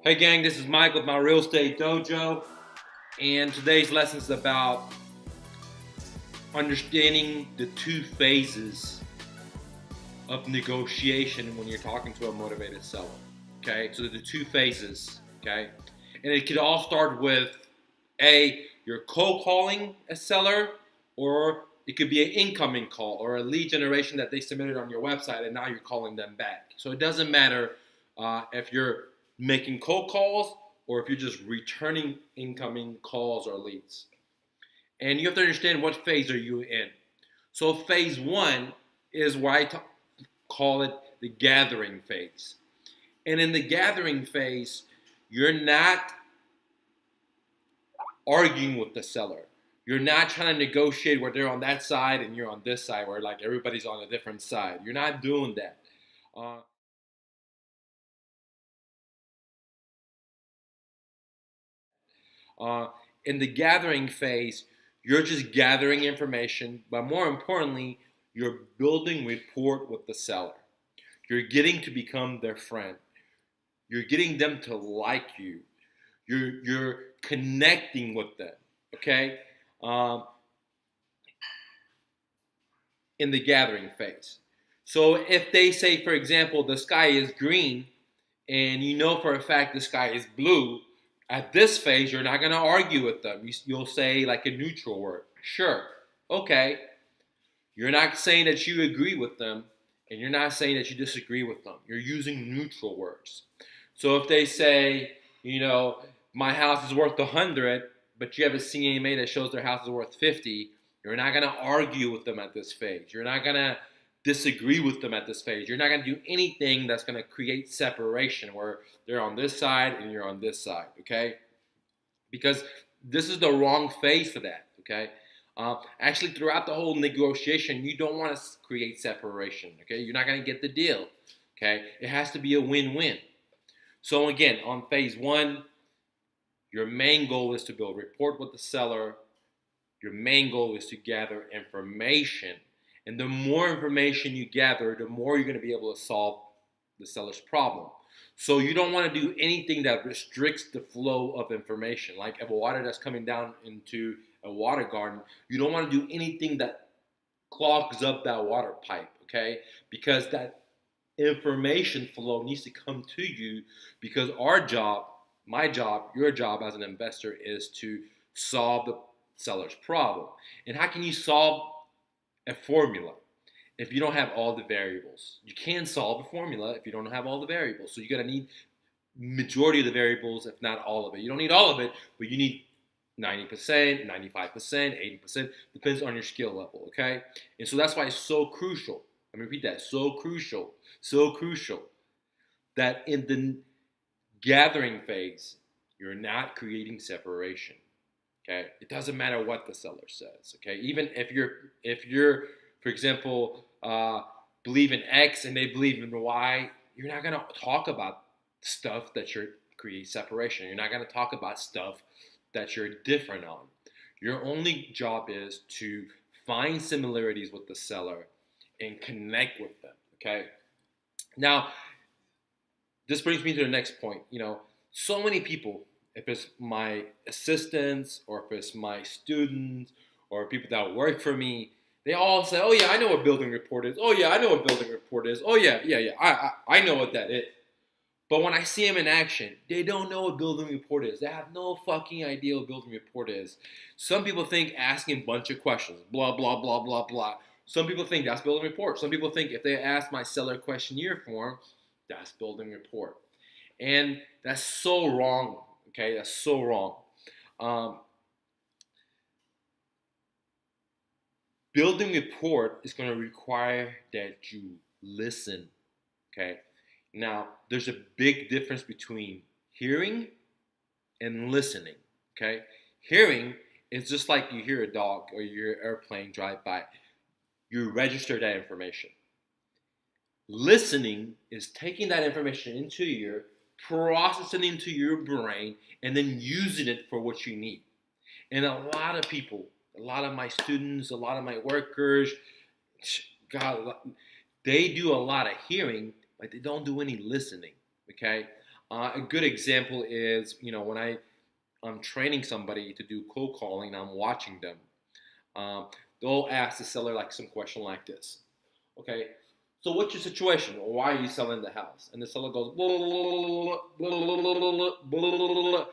Hey gang, this is Mike with my Real Estate Dojo, and today's lesson is about understanding the two phases of negotiation when you're talking to a motivated seller. Okay, so the two phases. Okay, and it could all start with you're cold calling a seller, or it could be an incoming call or a lead generation that they submitted on your website, and now you're calling them back. So it doesn't matter if you're making cold calls or if you're just returning incoming calls or leads. And you have to understand what phase are you in. So phase one is where call it the gathering phase. And in the gathering phase, you're not arguing with the seller. You're not trying to negotiate where they're on that side and you're on this side, where like everybody's on a different side. You're not doing that. Uh, uh, in the gathering phase, you're just gathering information, but more importantly, you're building rapport with the seller. You're getting to become their friend. You're getting them to like you. You're connecting with them. Okay. Um, in the gathering phase. So if they say, for example, the sky is green, and you know for a fact the sky is blue, at this phase, you're not going to argue with them. You'll say like a neutral word. Sure. Okay. You're not saying that you agree with them, and you're not saying that you disagree with them. You're using neutral words. So if they say, my house is worth 100, but you have a CMA that shows their house is worth 50, you're not going to argue with them at this phase. You're not going to disagree with them at this phase. You're not going to do anything that's going to create separation where they're on this side and you're on this side, okay? Because this is the wrong phase for that, okay? Actually, throughout the whole negotiation, you don't want to create separation, okay? You're not going to get the deal, okay? It has to be a win-win. So again, on phase one, your main goal is to build rapport with the seller. Your main goal is to gather information. And the more information you gather, the more you're going to be able to solve the seller's problem. So you don't want to do anything that restricts the flow of information. Like if a water that's coming down into a water garden, you don't want to do anything that clogs up that water pipe, okay? Because that information flow needs to come to you, because our job, my job, your job as an investor is to solve the seller's problem. And how can you solve a formula if you don't have all the variables? You can't solve a formula if you don't have all the variables. So you're going to need majority of the variables, if not all of it. You don't need all of it, but you need 90%, 95%, 80%, depends on your skill level, okay? And so that's why it's so crucial. Let me repeat that. So crucial that in the gathering phase, you're not creating separation. Okay, it doesn't matter what the seller says. Okay, even if you're, for example, believe in X and they believe in Y, you're not gonna talk about stuff that you're create separation. You're not gonna talk about stuff that you're different on. Your only job is to find similarities with the seller and connect with them. Okay, now this brings me to the next point. So many people, if it's my assistants or if it's my students or people that work for me, they all say, "Oh yeah, I know what building report is. Oh yeah, I know what building report is. Oh yeah, yeah, yeah, I know what that is." But when I see them in action, they don't know what building report is. They have no fucking idea what building report is. Some people think asking a bunch of questions, blah blah blah blah blah. Some people think that's building report. Some people think if they ask my seller questionnaire form, that's building report. And that's so wrong. Okay, that's so wrong. Um, Building rapport is going to require that you listen. Okay, now there's a big difference between hearing and listening. Okay, hearing is just like you hear a dog or your airplane drive by. You register that information. Listening is taking that information into your ear, processing it into your brain, and then using it for what you need. And a lot of people, a lot of my students, a lot of my workers, God, they do a lot of hearing, but they don't do any listening. Okay, A good example is, when I'm training somebody to do cold calling, I'm watching them. Um, they'll ask the seller like some question like this. Okay, so what's your situation? Why are you selling the house? And the seller goes, blah, blah, blah,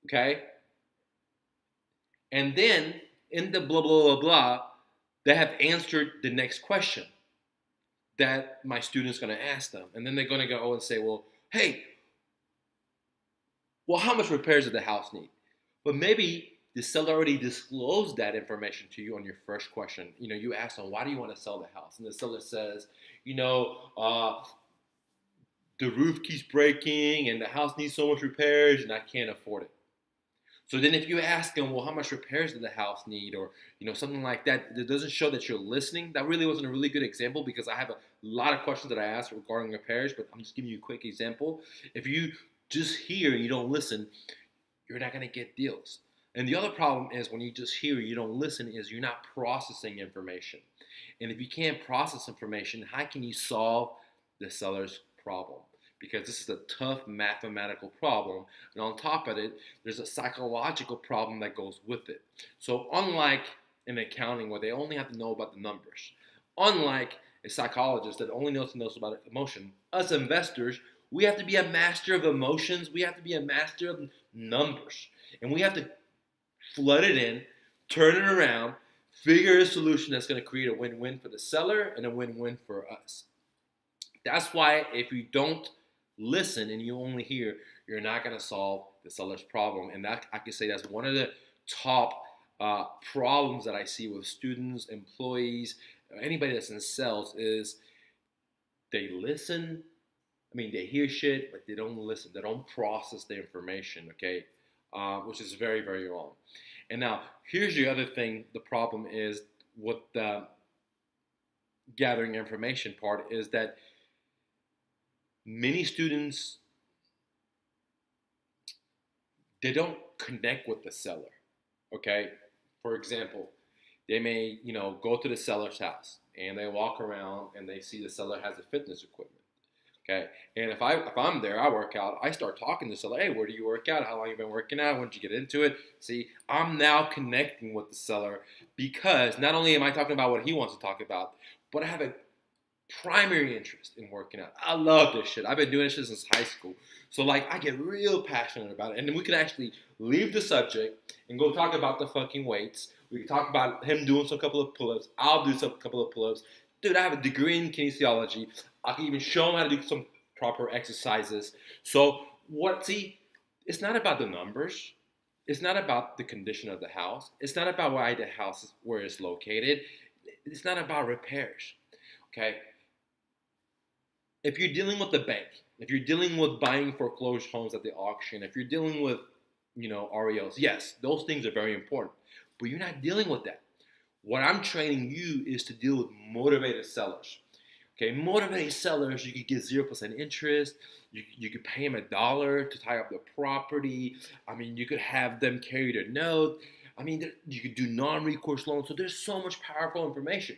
okay? And then in the blah, blah, blah, blah, they have answered the next question that my student's going to ask them. And then they're going to go and say, well, hey, well, how much repairs does the house need? But maybe the seller already disclosed that information to you on your first question. You ask them, why do you want to sell the house? And the seller says, the roof keeps breaking and the house needs so much repairs and I can't afford it. So then if you ask them, well, how much repairs does the house need? Or, something like that, it doesn't show that you're listening. That really wasn't a really good example because I have a lot of questions that I ask regarding repairs, but I'm just giving you a quick example. If you just hear and you don't listen, you're not going to get deals. And the other problem is when you just hear, you don't listen, is you're not processing information. And if you can't process information, how can you solve the seller's problem? Because this is a tough mathematical problem. And on top of it, there's a psychological problem that goes with it. So unlike in accounting where they only have to know about the numbers, unlike a psychologist that only knows about emotion, us investors, we have to be a master of emotions. We have to be a master of numbers. And we have to flood it in, turn it around, figure a solution that's going to create a win-win for the seller and a win-win for us. That's why if you don't listen and you only hear, you're not going to solve the seller's problem. And that, I can say that's one of the top problems that I see with students, employees, anybody that's in sales is they listen. They hear shit, but they don't listen. They don't process the information, okay? Which is very, very wrong. And now, here's the other thing. The problem is with the gathering information part is that many students, they don't connect with the seller, okay? For example, they may, go to the seller's house and they walk around and they see the seller has a fitness equipment. Okay, and if I'm there, I work out. I start talking to the seller. Hey, where do you work out? How long have you been working out? When did you get into it? See, I'm now connecting with the seller because not only am I talking about what he wants to talk about, but I have a primary interest in working out. I love this shit. I've been doing this shit since high school. So I get real passionate about it. And then we can actually leave the subject and go talk about the fucking weights. We can talk about him doing some couple of pull-ups. I'll do some couple of pull-ups. Dude, I have a degree in kinesiology. I can even show him how to do some proper exercises. So it's not about the numbers. It's not about the condition of the house. It's not about why the house is where it's located. It's not about repairs. Okay? If you're dealing with the bank, if you're dealing with buying foreclosed homes at the auction, if you're dealing with, REOs, yes, those things are very important. But you're not dealing with that. What I'm training you is to deal with motivated sellers. Okay, motivated sellers, you could get 0% interest. You could pay them $1 to tie up the property. You could have them carry their note. You could do non-recourse loans. So there's so much powerful information.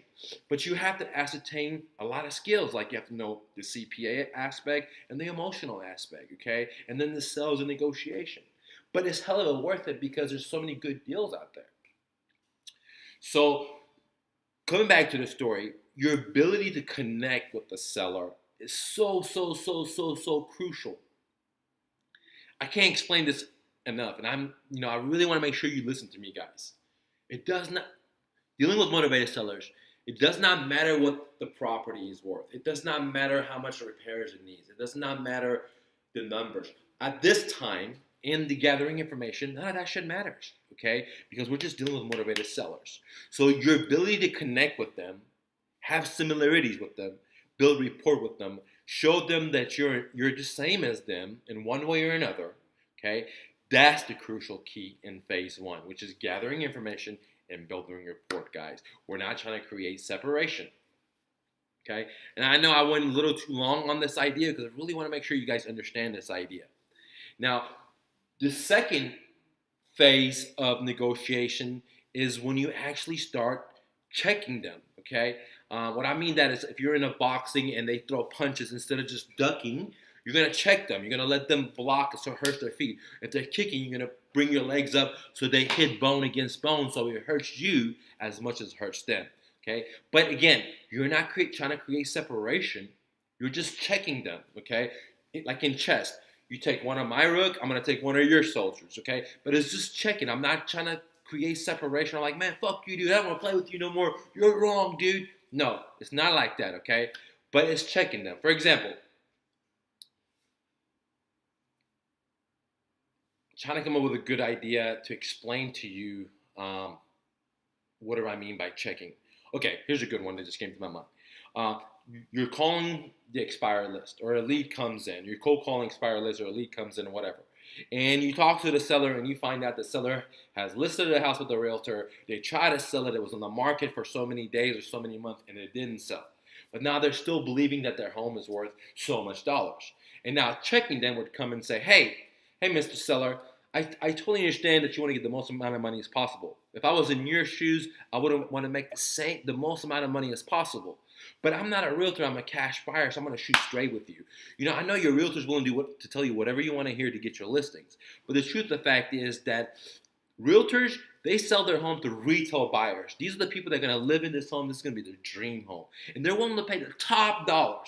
But you have to ascertain a lot of skills. Like you have to know the CPA aspect and the emotional aspect, okay? And then the sales and negotiation. But it's hella worth it because there's so many good deals out there. So coming back to the story, your ability to connect with the seller is so crucial. I can't explain this enough, and I really want to make sure you listen to me, guys. It does not, dealing with motivated sellers, it does not matter what the property is worth. It does not matter how much repairs it needs. It does not matter the numbers. At this time, in the gathering information, none of that shit matters, okay? Because we're just dealing with motivated sellers. So your ability to connect with them, have similarities with them, build rapport with them, show them that you're the same as them in one way or another, okay? That's the crucial key in phase one, which is gathering information and building rapport, guys. We're not trying to create separation, okay? And I know I went a little too long on this idea because I really want to make sure you guys understand this idea. Now, the second phase of negotiation is when you actually start checking them, okay? What I mean that is if you're in a boxing and they throw punches, instead of just ducking, You're going to check them. You're going to let them block so it hurts their feet. If they're kicking, you're going to bring your legs up so they hit bone against bone so it hurts you as much as it hurts them. Okay? But again, you're not trying to create separation. You're just checking them. Okay? Like in chess, you take one of my rook, I'm going to take one of your soldiers. Okay? But it's just checking. I'm not trying to create separation. I'm like, man, fuck you, dude. I don't want to play with you no more. You're wrong, dude. No, it's not like that. Okay? But it's checking them. For example, trying to come up with a good idea to explain to you what do I mean by checking. Okay, here's a good one that just came to my mind. You're calling the expired list, or a lead comes in. You're cold calling expired list, or a lead comes in, or whatever. And you talk to the seller, and you find out the seller has listed the house with the realtor. They try to sell it. It was on the market for so many days or so many months, and it didn't sell. But now they're still believing that their home is worth so much dollars. And now checking them would come and say, hey, Mr. Seller, I totally understand that you want to get the most amount of money as possible. If I was in your shoes, I would want to make the most amount of money as possible. But I'm not a realtor, I'm a cash buyer, so I'm going to shoot straight with you. I know your realtor's willing to tell you whatever you want to hear to get your listings. But the truth of the fact is that realtors, they sell their home to retail buyers. These are the people that are going to live in this home. This is going to be their dream home. And they're willing to pay the top dollars.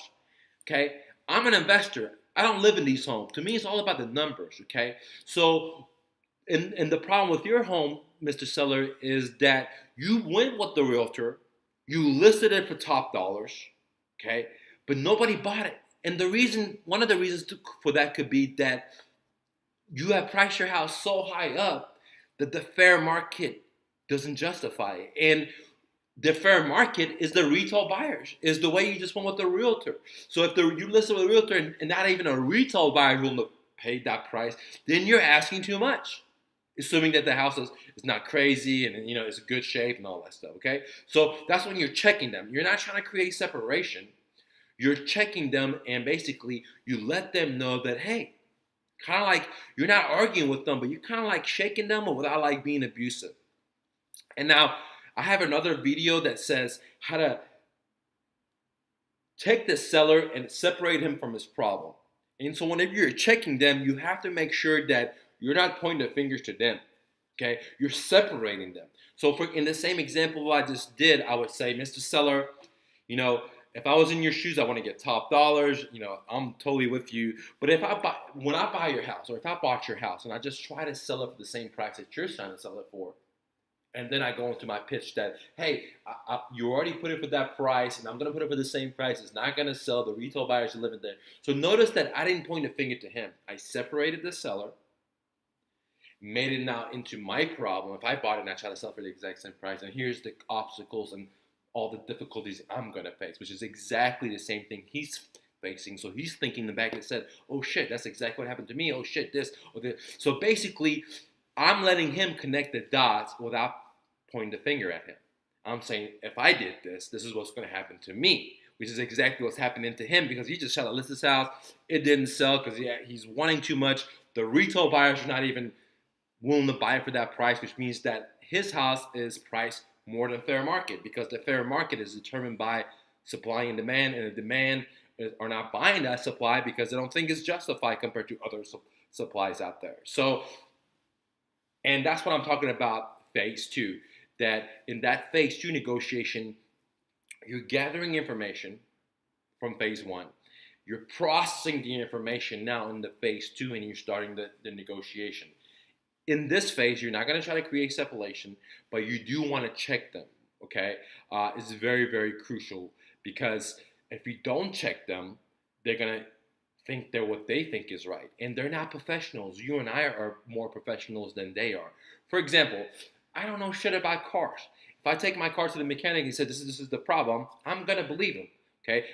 Okay? I'm an investor. I don't live in these homes. To me, it's all about the numbers, okay? So, and the problem with your home, Mr. Seller, is that you went with the realtor, you listed it for top dollars, okay? But nobody bought it. And one of the reasons for that could be that you have priced your house so high up that the fair market doesn't justify it. And the fair market is the retail buyers, is the way you just went with the realtor. So if you listen with a realtor and not even a retail buyer will pay that price, then you're asking too much, assuming that the house is not crazy and it's in good shape and all that stuff. Okay, so that's when you're checking them. You're not trying to create separation. You're checking them, and basically you let them know that, hey, kind of like you're not arguing with them, but you're kind of like shaking them without like being abusive. And now, I have another video that says how to take the seller and separate him from his problem. And so whenever you're checking them, you have to make sure that you're not pointing the fingers to them. Okay? You're separating them. So in the same example I just did, I would say, Mr. Seller, if I was in your shoes, I want to get top dollars. I'm totally with you. But when I buy your house, or if I bought your house and I just try to sell it for the same price that you're trying to sell it for, and then I go into my pitch that, hey, you already put it for that price, and I'm going to put it for the same price. It's not going to sell. The retail buyers are living there. So notice that I didn't point a finger to him. I separated the seller, made it now into my problem. If I bought it and I try to sell for the exact same price, and here's the obstacles and all the difficulties I'm going to face, which is exactly the same thing he's facing. So he's thinking in the back and said, oh, shit, that's exactly what happened to me. Oh, shit, this or this. So basically, I'm letting him connect the dots without pointing the finger at him. I'm saying, if I did this, this is what's going to happen to me, which is exactly what's happening to him because he just tried to list his house. It didn't sell because he's wanting too much. The retail buyers are not even willing to buy it for that price, which means that his house is priced more than fair market because the fair market is determined by supply and demand, and the demand are not buying that supply because they don't think it's justified compared to other supplies out there. So, and that's what I'm talking about, phase two. That in that phase two negotiation, you're gathering information from phase one. You're processing the information now in the phase two, and you're starting the negotiation. In this phase, you're not going to try to create separation, but you do want to check them, okay? It's very, very crucial because if you don't check them, they're going to think they're what they think is right. And they're not professionals. You and I are more professionals than they are. For example, I don't know shit about cars. If I take my car to the mechanic and he said, this is the problem, I'm going to believe him, okay?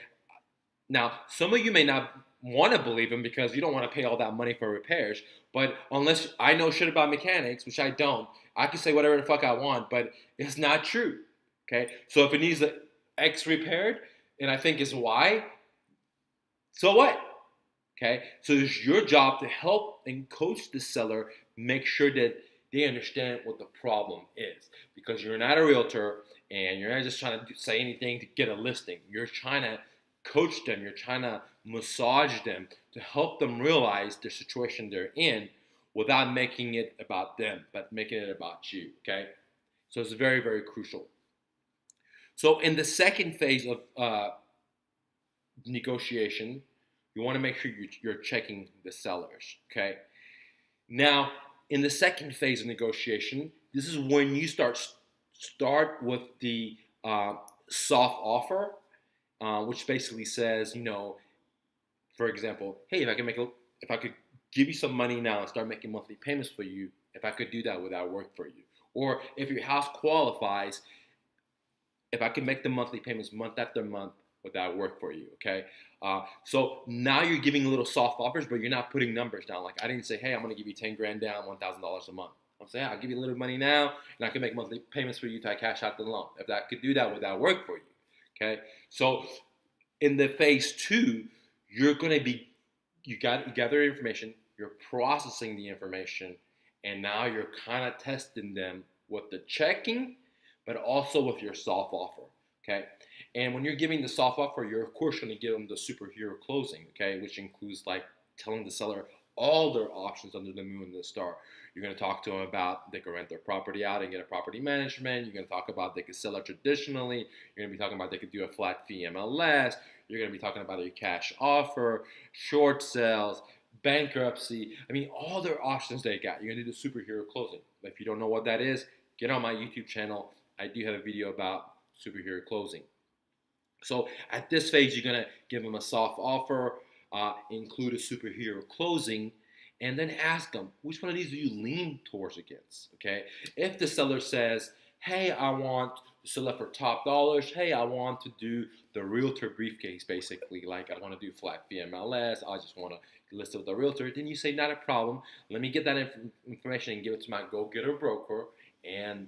Now, some of you may not want to believe him because you don't want to pay all that money for repairs, but unless I know shit about mechanics, which I don't, I can say whatever the fuck I want, but it's not true, okay? So if it needs X repaired and I think it's Y, so what? Okay, so it's your job to help and coach the seller, make sure that they understand what the problem is. Because you're not a realtor and you're not just trying to say anything to get a listing. You're trying to coach them. You're trying to massage them to help them realize the situation they're in without making it about them, but making it about you, okay? So it's very, very crucial. So in the second phase of negotiation, you want to make sure you're checking the sellers, okay? Now, in the second phase of negotiation, this is when you start with the soft offer, which basically says, for example, hey, if I could give you some money now and start making monthly payments for you, if I could do that, would that work for you? Or if your house qualifies, if I could make the monthly payments month after month, would that work for you? Okay. So now you're giving little soft offers, but you're not putting numbers down. Like I didn't say, hey, I'm going to give you 10 grand down, $1,000 a month. I'm saying, I'll give you a little money now, and I can make monthly payments for you till I cash out the loan. If that could do that, would that work for you? Okay. So in the phase two, you're going to be, you gather information, you're processing the information, and now you're kind of testing them with the checking, but also with your soft offer. Okay. And when you're giving the soft offer, you're of course going to give them the superhero closing, okay, which includes like telling the seller all their options under the moon and the star. You're going to talk to them about they can rent their property out and get a property management. You're going to talk about they could sell it traditionally. You're going to be talking about they could do a flat fee MLS. You're going to be talking about a cash offer, short sales, bankruptcy. I mean, all their options they got. You're going to do the superhero closing. But if you don't know what that is, get on my YouTube channel. I do have a video about superhero closing. So at this phase, you're going to give them a soft offer, include a superhero closing, and then ask them, which one of these do you lean towards against, okay? If the seller says, hey, I want to sell it for top dollars, hey, I want to do the realtor briefcase, basically, like I want to do flat fee MLS, I just want to list it with the realtor, then you say, not a problem, let me get that information and give it to my go-getter broker, and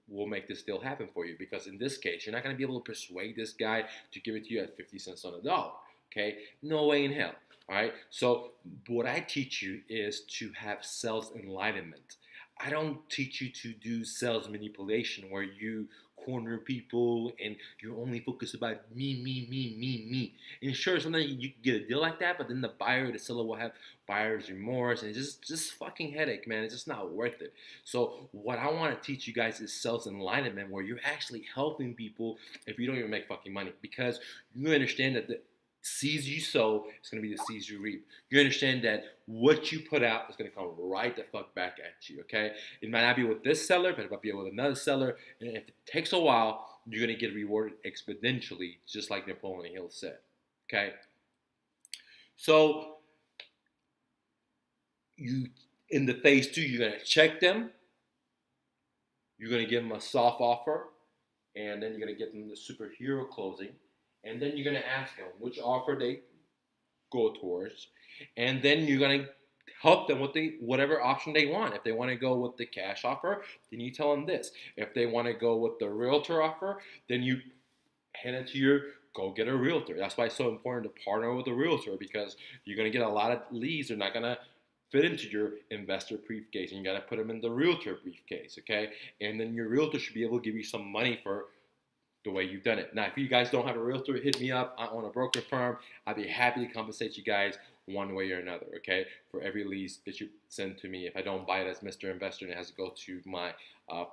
we'll make this deal happen for you. Because in this case, you're not going to be able to persuade this guy to give it to you at 50 cents on the dollar. Okay? No way in hell. All right? So what I teach you is to have sales enlightenment. I don't teach you to do sales manipulation where you corner people and you're only focused about me. And sure, sometimes you can get a deal like that, but then the buyer, the seller will have buyer's remorse, and it's just fucking headache, man. It's just not worth it. So what I want to teach you guys is sales enlightenment, where you're actually helping people if you don't even make fucking money, because you understand that the seeds you sow is going to be the seeds you reap. You understand that what you put out is going to come right the fuck back at you, okay? It might not be with this seller, but it might be with another seller. And if it takes a while, you're going to get rewarded exponentially, just like Napoleon Hill said, okay? So in the phase two, you're going to check them. You're going to give them a soft offer. And then you're going to get them the superhero closing. And then you're going to ask them which offer they go towards. And then you're going to help them with whatever option they want. If they want to go with the cash offer, then you tell them this. If they want to go with the realtor offer, then you hand it to your go-getter realtor. That's why it's so important to partner with a realtor, because you're going to get a lot of leads. They're not going to fit into your investor briefcase, and you got to put them in the realtor briefcase, okay? And then your realtor should be able to give you some money for the way you've done it. Now, if you guys don't have a realtor, hit me up. I own a broker firm. I'd be happy to compensate you guys one way or another, okay, for every lead that you send to me. If I don't buy it as Mr. Investor and it has to go to my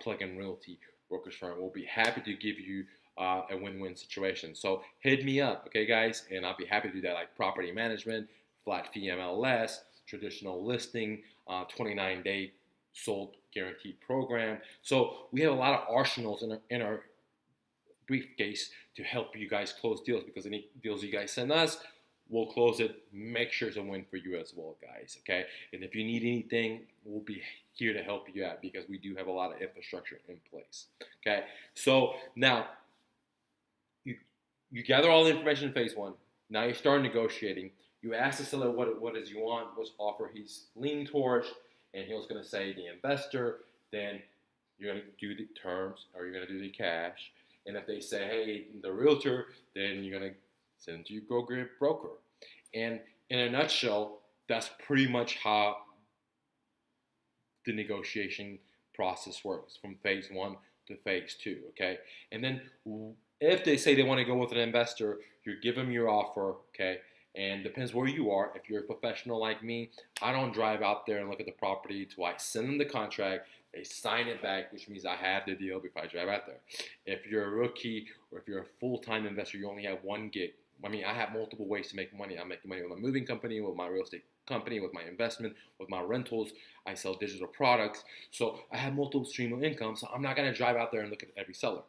plug-in realty brokerage firm, we'll be happy to give you a win-win situation. So hit me up, okay, guys, and I'll be happy to do that, like property management, flat fee MLS, traditional listing, 29-day sold guaranteed program. So we have a lot of arsenals in our briefcase to help you guys close deals, because any deals you guys send us, we'll close it. Make sure it's a win for you as well, guys, okay? And if you need anything, we'll be here to help you out, because we do have a lot of infrastructure in place, okay? So now you gather all the information in phase one. Now you start negotiating. You ask the seller what does he want, what offer he's leaning towards, and he was going to say the investor. Then you're going to do the terms, or you're going to do the cash. And if they say, hey, the realtor, then you're going to send them to your go-getter broker. And in a nutshell, that's pretty much how the negotiation process works from phase one to phase two, okay? And then if they say they want to go with an investor, you give them your offer, okay? And depends where you are. If you're a professional like me, I don't drive out there and look at the property till I send them the contract. They sign it back, which means I have the deal before I drive out there. If you're a rookie or if you're a full-time investor, you only have one gig. I mean, I have multiple ways to make money. I'm making money with my moving company, with my real estate company, with my investment, with my rentals. I sell digital products. So I have multiple stream of income. So I'm not going to drive out there and look at every seller,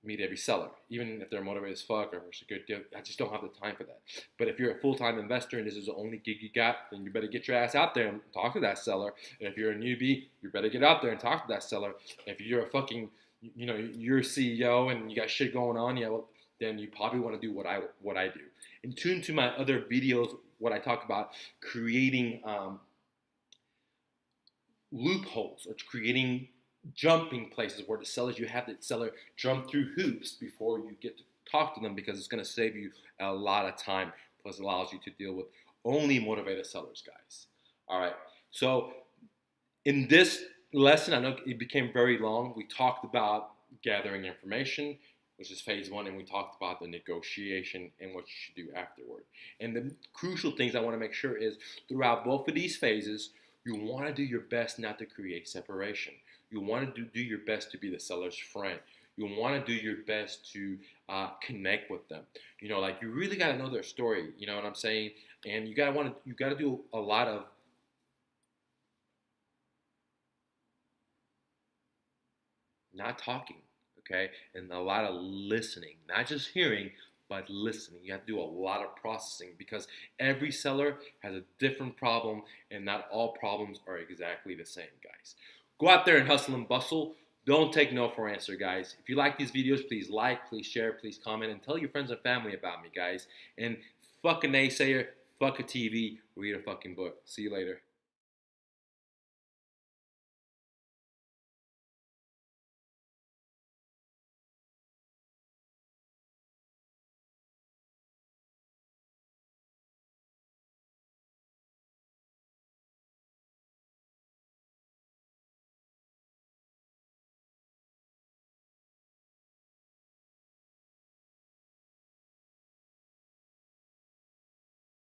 meet every seller, even if they're motivated as fuck or it's a good deal. I just don't have the time for that. But if you're a full-time investor and this is the only gig you got, then you better get your ass out there and talk to that seller. And if you're a newbie, you better get out there and talk to that seller. If you're a fucking, you're a CEO and you got shit going on, well, then you probably want to do what I do. And tune to my other videos, what I talk about creating loopholes or creating jumping places where you have the seller jump through hoops before you get to talk to them, because it's going to save you a lot of time, plus allows you to deal with only motivated sellers, guys. All right, so in this lesson, I know it became very long. We talked about gathering information, which is phase one, and we talked about the negotiation and what you should do afterward. And the crucial things I want to make sure is throughout both of these phases, you want to do your best not to create separation. You want to do your best to be the seller's friend. You want to do your best to connect with them. You really got to know their story. You know what I'm saying? And you got to do a lot of not talking, okay, and a lot of listening, not just hearing, but listening. You have to do a lot of processing, because every seller has a different problem, and not all problems are exactly the same, guys. Go out there and hustle and bustle. Don't take no for an answer, guys. If you like these videos, please like, please share, please comment, and tell your friends and family about me, guys. And fuck a naysayer, fuck a TV, read a fucking book. See you later.